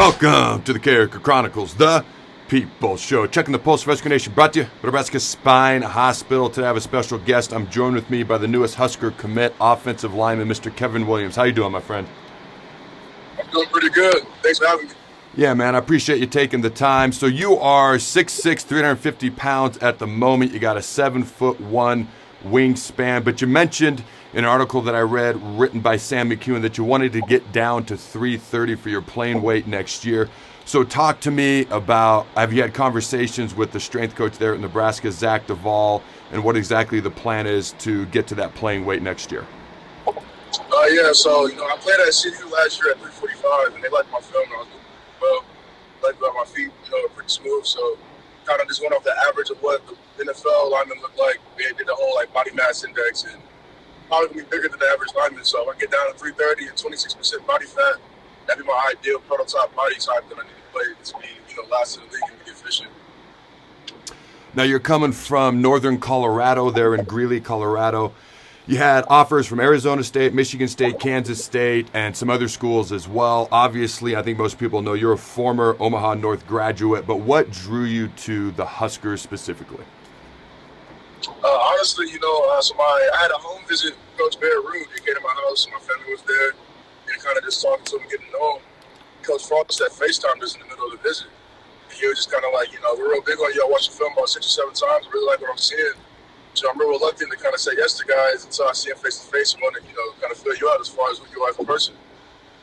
Welcome to the Carriker Chronicles, the People Show. Checking the pulse of Husker Nation, brought to you by Nebraska Spine Hospital. Today I have a special guest. I'm joined with me by the newest Husker commit, offensive lineman, Mr. Kevin Williams. How you doing, my friend? I'm doing pretty good. Thanks for having me. Yeah, man, I appreciate you taking the time. So you are 6'6", 350 pounds at the moment. You got a 7'1" wingspan, but you mentioned in an article that I read written by Sam McEwen that you wanted to get down to 330 for your playing weight next year. So talk to me about, have you had conversations with the strength coach there at Nebraska, Zach Duvall, and what exactly the plan is to get to that playing weight next year? So I played at CU last year at 345, and they liked my film. I was doing well. Liked my feet, were pretty smooth. So kind of just went off the average of what the NFL linemen look like. They did the whole body mass index, and probably gonna be bigger than the average lineman. So if I get down to 330 and 26% body fat, that'd be my ideal prototype body type that I need to play to be, last in the league and be efficient. Now you're coming from northern Colorado, there in Greeley, Colorado. You had offers from Arizona State, Michigan State, Kansas State, and some other schools as well. Obviously, I think most people know you're a former Omaha North graduate, but what drew you to the Huskers specifically? Honestly, I had a home visit with Coach Bear Rude. He came to my house, my family was there, and kind of just talking to him, getting to know him. Coach Frost had FaceTimed us in the middle of the visit. And he was just kind of like, we're real big on you. I watched the film about 6 or 7 times. I really like what I'm seeing. So I'm real reluctant to kind of say yes to guys until I see him face to face and want to, kind of fill you out as far as who you are as a person.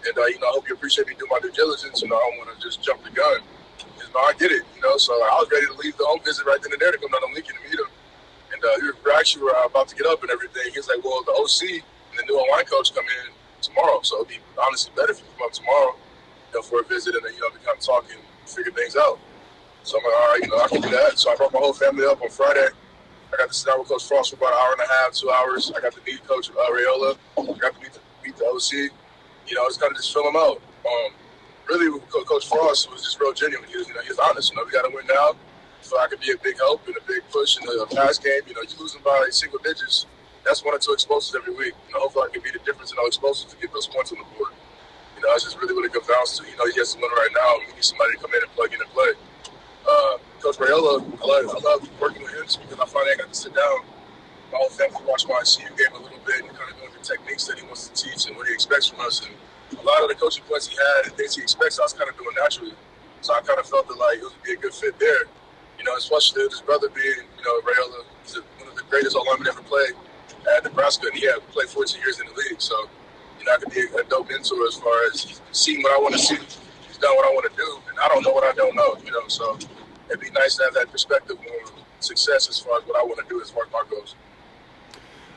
And, I hope you appreciate me doing my due diligence. I don't want to just jump the gun. I get it, So I was ready to leave the home visit right then and there to come down to Lincoln to meet him. And we were about to get up and everything. He was like, well, the OC and the new online coach come in tomorrow. So it'd be honestly better if you come up tomorrow, for a visit and then, we kind of talk and figure things out. So I'm like, all right, I can do that. So I brought my whole family up on Friday. I got to sit down with Coach Frost for about an hour and a half, 2 hours. I got to meet Coach Raiola. I got to meet the OC. It's kind of just fill him out. Really, with Coach Frost was just real genuine. He was honest. We got to win now. So I could be a big help and a big push in the pass game. You're losing by single digits. That's 1 or 2 explosives every week. Hopefully I can be the difference in all explosives to get those points on the board. It's just really what it comes down to. He has to win right now. We need somebody to come in and plug in and play. Coach Raiola, I love working with him because I finally got to sit down. My whole family watched my CU game a little bit and kind of go over the techniques that he wants to teach and what he expects from us. And a lot of the coaching points he had and things he expects, I was kind of doing naturally. So I kind of felt that it would be a good fit there. Especially his brother being, Raiola, he's one of the greatest linemen ever played at Nebraska, and he had played 14 years in the league. So, I could be a dope mentor as far as he's seen what I want to see, he's done what I want to do, and I don't know what I don't know, So it'd be nice to have that perspective on success as far as what I want to do as far as my goals.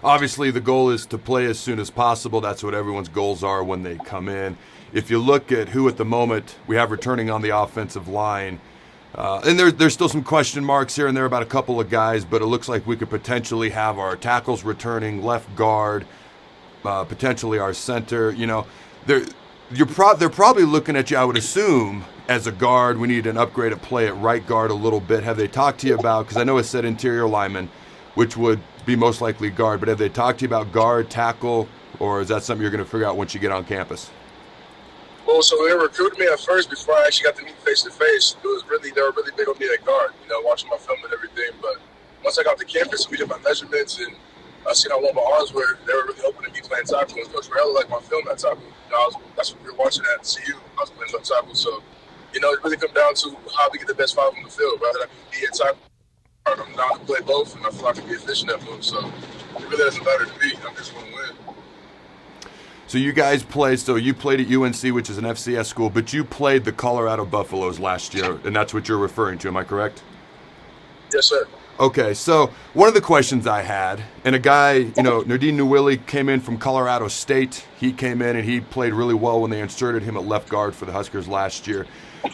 Obviously, the goal is to play as soon as possible. That's what everyone's goals are when they come in. If you look at who at the moment we have returning on the offensive line, and there's still some question marks here and there about a couple of guys, but it looks like we could potentially have our tackles returning, left guard, potentially our center. They're probably looking at you, I would assume, as a guard. We need an upgrade at play at right guard a little bit. Have they talked to you about, because I know it said interior lineman, which would be most likely guard, but have they talked to you about guard, tackle, or is that something you're going to figure out once you get on campus? Well, so they recruited me at first before I actually got to meet face to face. They were really big on me at guard, watching my film and everything. But once I got to campus, we did my measurements and I seen how long my arms were. They were really open to me playing tackle. And Coach Raiola liked my film at tackle. That's what we were watching at CU. I was playing left tackle. So, it really comes down to how we get the best 5 on the field. Rather than be at tackle, I'm down to play both, and I feel like I can be efficient at both. So it really doesn't matter to me. I just want to win. So you guys played, so you played at UNC, which is an FCS school, but you played the Colorado Buffaloes last year, and that's what you're referring to, am I correct? Yes, sir. Okay, so one of the questions I had, and a guy, Nardine Newilly came in from Colorado State. He came in and he played really well when they inserted him at left guard for the Huskers last year.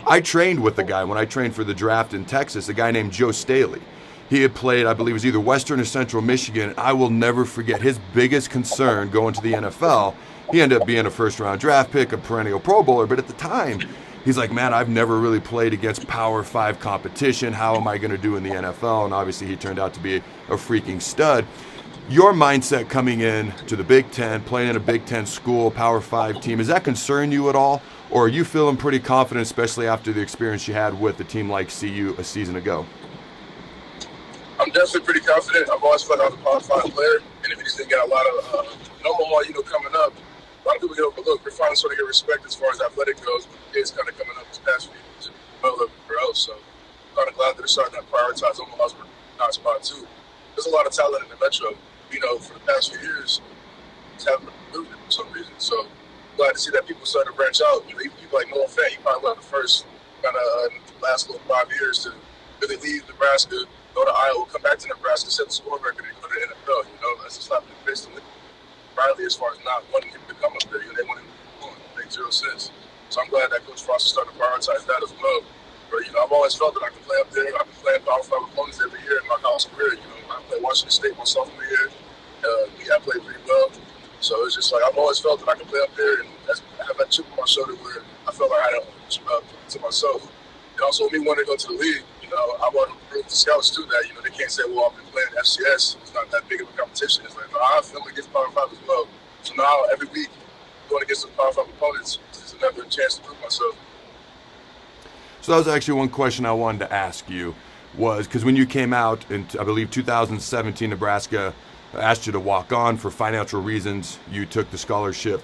I trained with the guy when I trained for the draft in Texas, a guy named Joe Staley. He had played, I believe it was either Western or Central Michigan. I will never forget his biggest concern going to the NFL. He ended up being a first-round draft pick, a perennial Pro Bowler, but at the time, he's like, man, I've never really played against Power 5 competition. How am I going to do in the NFL? And obviously, he turned out to be a freaking stud. Your mindset coming in to the Big Ten, playing in a Big Ten school, Power 5 team, does that concern you at all? Or are you feeling pretty confident, especially after the experience you had with a team like CU a season ago? I'm definitely pretty confident. I've always felt like I was a qualified player, and if you just didn't get a lot of Omaha, coming up, a lot of people get overlooked. We're finally sort of get respect as far as athletic goes, but it's kind of coming up this past few years everywhere else. So I'm kind of glad that they're starting to prioritize Omaha's not spot too. There's a lot of talent in the Metro. For the past few years, it's haven't moved for some reason. So glad to see that people starting to branch out. Even people like Noah Fant, he probably one of the first kind of last 5 years to really leave Nebraska, go to Iowa, come back to Nebraska, set the score record, and go to the NFL. That's just not the face to Riley as far as not wanting him to come up there. They want him to go on. It makes 0 sense. So I'm glad that Coach Frost is starting to prioritize that as well. But I've always felt that I can play up there. I've been playing Power 5 opponents every year in my college career. I played Washington State my sophomore year. I played pretty well. So it's just like I've always felt that I can play up there and have that chip on my shoulder where I felt like I had to myself. And also with me wanting to go to the league, I want to prove to scouts too that, they can't say, well, I've been playing FCS. It's not that big of a competition. It's like, no, I feel against Power 5 as well. So now every week going against some Power 5 opponents is another chance to prove myself. So that was actually one question I wanted to ask you was because when you came out in, I believe, 2017, Nebraska asked you to walk on for financial reasons. You took the scholarship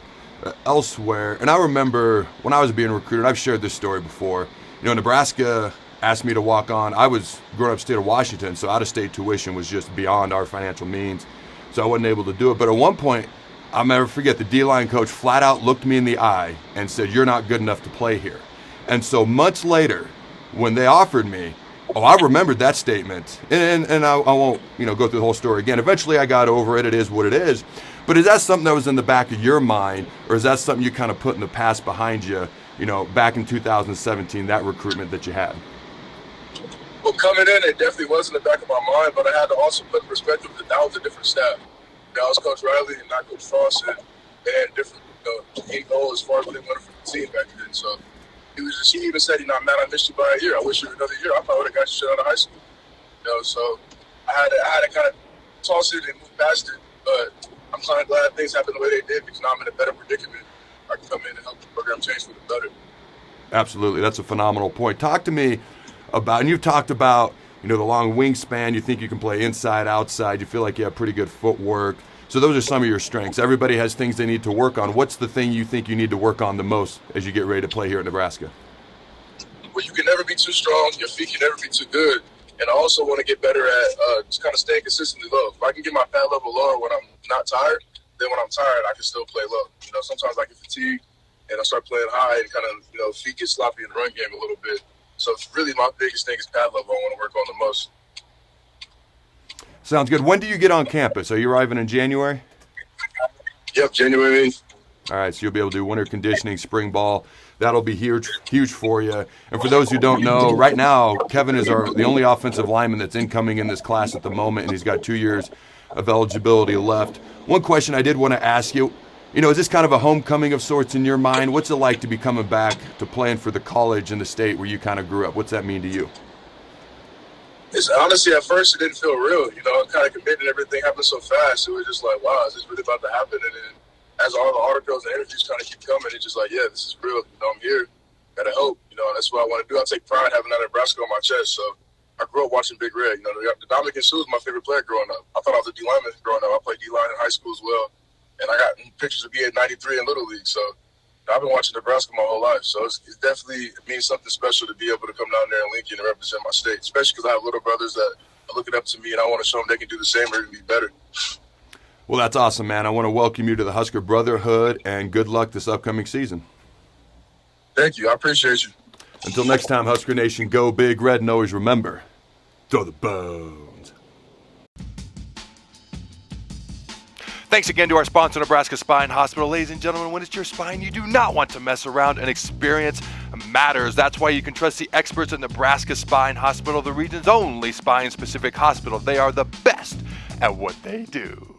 elsewhere. And I remember when I was being recruited, I've shared this story before. Nebraska asked me to walk on. I was growing up state of Washington, so out-of-state tuition was just beyond our financial means. So I wasn't able to do it. But at one point, I'll never forget, the D-line coach flat out looked me in the eye and said, "You're not good enough to play here." And so months later, when they offered me, I remembered that statement. And I won't, go through the whole story again. Eventually I got over it. It is what it is. But is that something that was in the back of your mind, or is that something you kind of put in the past behind you, back in 2017, that recruitment that you had? Well, coming in, it definitely was in the back of my mind, but I had to also put in perspective that was a different staff. That was Coach Riley and not Coach Frost, and they had different goals as far as what they wanted from the team back then. So he even said, "I'm mad I missed you by a year. I wish you another year. I probably would have got you straight out of high school." So I had to kind of toss it and move past it. But I'm kind of glad things happened the way they did because now I'm in a better predicament. I can come in and help the program change for the better. Absolutely. That's a phenomenal point. Talk to me about, and you've talked about, the long wingspan. You think you can play inside, outside. You feel like you have pretty good footwork. So those are some of your strengths. Everybody has things they need to work on. What's the thing you think you need to work on the most as you get ready to play here at Nebraska? Well, you can never be too strong. Your feet can never be too good. And I also want to get better at just kind of staying consistently low. If I can get my pad level lower when I'm not tired, then when I'm tired, I can still play low. Sometimes I get fatigued and I start playing high and kind of, feet get sloppy in the run game a little bit. So it's really my biggest thing is pad level I want to work on the most. Sounds good. When do you get on campus? Are you arriving in January? Yep, January 8th. All right, so you'll be able to do winter conditioning, spring ball. That'll be huge for you. And for those who don't know, right now, Kevin is the only offensive lineman that's incoming in this class at the moment, and he's got 2 years of eligibility left. One question I did want to ask you, is this kind of a homecoming of sorts in your mind? What's it like to be coming back to playing for the college in the state where you kind of grew up? What's that mean to you? It's honestly, at first, it didn't feel real. I kind of committed, everything happened so fast. It was just like, wow, is this really about to happen? And then as all the articles and interviews kind of keep coming, it's just like, yeah, this is real. I'm here. Gotta hope. That's what I want to do. I take pride having that Nebraska on my chest. So I grew up watching Big Red. Dominican Sue was my favorite player growing up. I thought I was a D-lineman growing up. I played D-line in high school as well. And I got pictures of me at 93 in Little League. So I've been watching Nebraska my whole life. So it definitely means something special to be able to come down there in Lincoln and represent my state, especially because I have little brothers that are looking up to me, and I want to show them they can do the same or even be better. Well, that's awesome, man. I want to welcome you to the Husker Brotherhood, and good luck this upcoming season. Thank you. I appreciate you. Until next time, Husker Nation, go Big Red, and always remember, throw the bones. Thanks again to our sponsor, Nebraska Spine Hospital. Ladies and gentlemen, when it's your spine, you do not want to mess around, and experience matters. That's why you can trust the experts at Nebraska Spine Hospital, the region's only spine-specific hospital. They are the best at what they do.